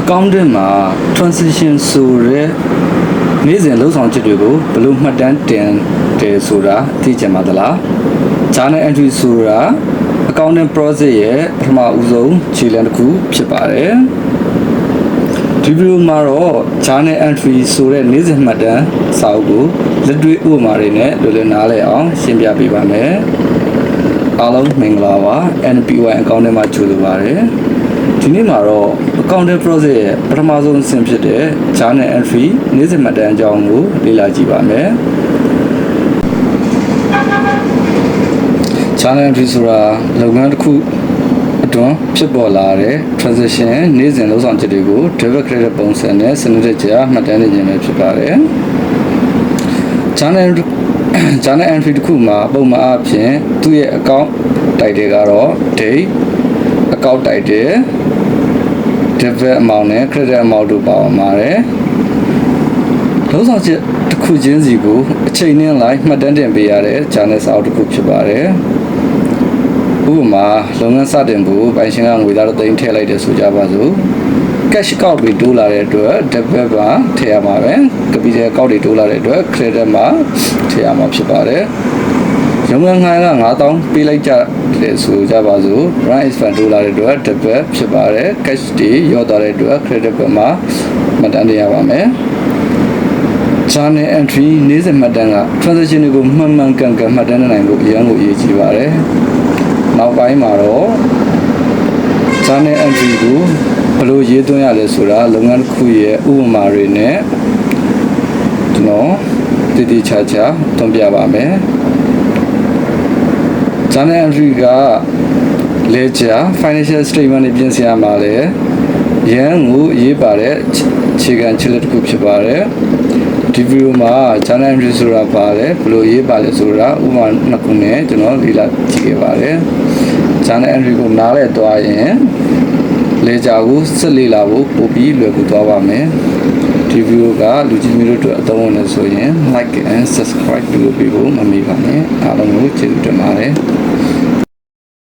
accounting မှာ transition ဆိုတဲ့နေ့စဉ်လှုပ်ဆောင်ချက်တွေကိုဘယ်လိုမှတ်တမ်းတင်တယ်ဆိုတာသိချင်ပါသလား journal entry ဆိုတာ accounting process ရဲ့ပထမဦးဆုံးခြေလှမ်းတစ်ခုဖြစ်ပါတယ်ဒီဗီဒီယိုမှာတော့ journal entry ဆိုတဲ့နေ့စဉ်မှတ်တမ်းစာအုပ်ကိုလက်တွေ့ဥပမာတွေနဲ့လွယ်လွယ်နားလည်အောင်ရှင်းပြပေးပါမယ်အားလုံးမင်္ဂလာပါ NPY accounting မှာကြိုဆိုပါရစေဒီနေ့မှာတော့ accounting process ရဲ့ပထမဆုံးအဆင့်ဖြစ်တဲ့ journal entry နေ့စဉ်မှတ်တမ်းအကြောင်းကိုလေ့လာကြည့်ပါမယ် journal entry ဆိုတာလုပ်ငန်းတစ်ခုအတွင်းဖြစ်ပေါ်လာတဲ့ transaction နေ့စဉ်လှုပ်ဆောင်ချက်တွေကို debit credit ပုံစံနဲ့စနစ်တကျမှတ်တမ်းနေခြင်းပဲဖြစ်ပါတယ် journal entry တစ်ခုမှာပုံမှန်အားဖြင့်သူ့ရဲ့ account title ကတော့ date account title debit amount နဲ့ credit amount တို့ပါဝင်ပါတယ်လှုပ်ဆောင်ချက်တစ်ခုချင်းစီကိုအချိန်နဲ့လိုက်မှတ်တမ်းတင်ပေးရတဲ့ journal စာအုပ်တစ်ခုဖြစ်ပါတယ်ဥပမာလုပ်ငန်းစတင်ဖို့ပိုင်ရှင်ကငွေသားတစ်သိန်းထည့်လိုက်တယ်ဆိုကြပါစို့ cash ကောက်ပြီးတိုးလာတဲ့အတွက် debit မှာထည့်ရမှာပဲ capital ကောက်တွေတိုးလာတဲ့အတွက် credit မှာထည့်ရမှာဖြစ်ပါတယ်လုပ်ငန်းငှားက9000ပေးလိုက်ကြတယ်ဆိုကြပါစို့ run expense တိုးလာတဲ့အတွက် debit ဖြစ်ပါတယ် cash တွေရော့သွားတဲ့အတွက် credit ဘက်မှာမှတ်တမ်းတင်ရပါမယ် journal entry နေ့စဉ်မှတ်တမ်းက transaction တွေကိုမှန်မှန်ကန်ကန်မှတ်တမ်းနိုင်ဖို့အရန်ကိုအရေးကြီးပါတယ်နောက်ပိုင်းမှာတော့ journal entry ကိုဘယ်လိုရေးသွင်းရလဲဆိုတာလုပ်ငန်းတစ်ခုရဲ့ဥပမာတွေနဲ့ကျွန်တော်တည်တည်ချာချာသွင်းပြပါမယ် journal entry က ledger financial statement တွေပြင်ဆင်ရမှာလေရန်ကိုရေးပါတဲ့ခြေခံချက်လက်တစ်ခုဖြစ်ပါတယ်ဒီဗီဒီယိုမှာ journal entry ဆိုတာပါလေဘယ်လိုရေးပါလဲဆိုတာဥပမာနှစ်ခုနဲ့ကျွန်တော်လေ့လာကြည့်ခဲ့ပါတယ် journal entry ကိုနားလည်သွားရင်လေကြာကိုဆက်လေ့လာဖို့ပို့ပြီးလွယ်ကူသွားပါမယ်ဒီဗီဒီယိုကလူကြီးမျိုးတို့အတွက်အသုံးဝင်နေဆိုရင် like and subscribe လုပ်ပေးဖို့မမေ့ပါနဲ့အားလုံးကိုကျေးဇူးတင်ပါတယ်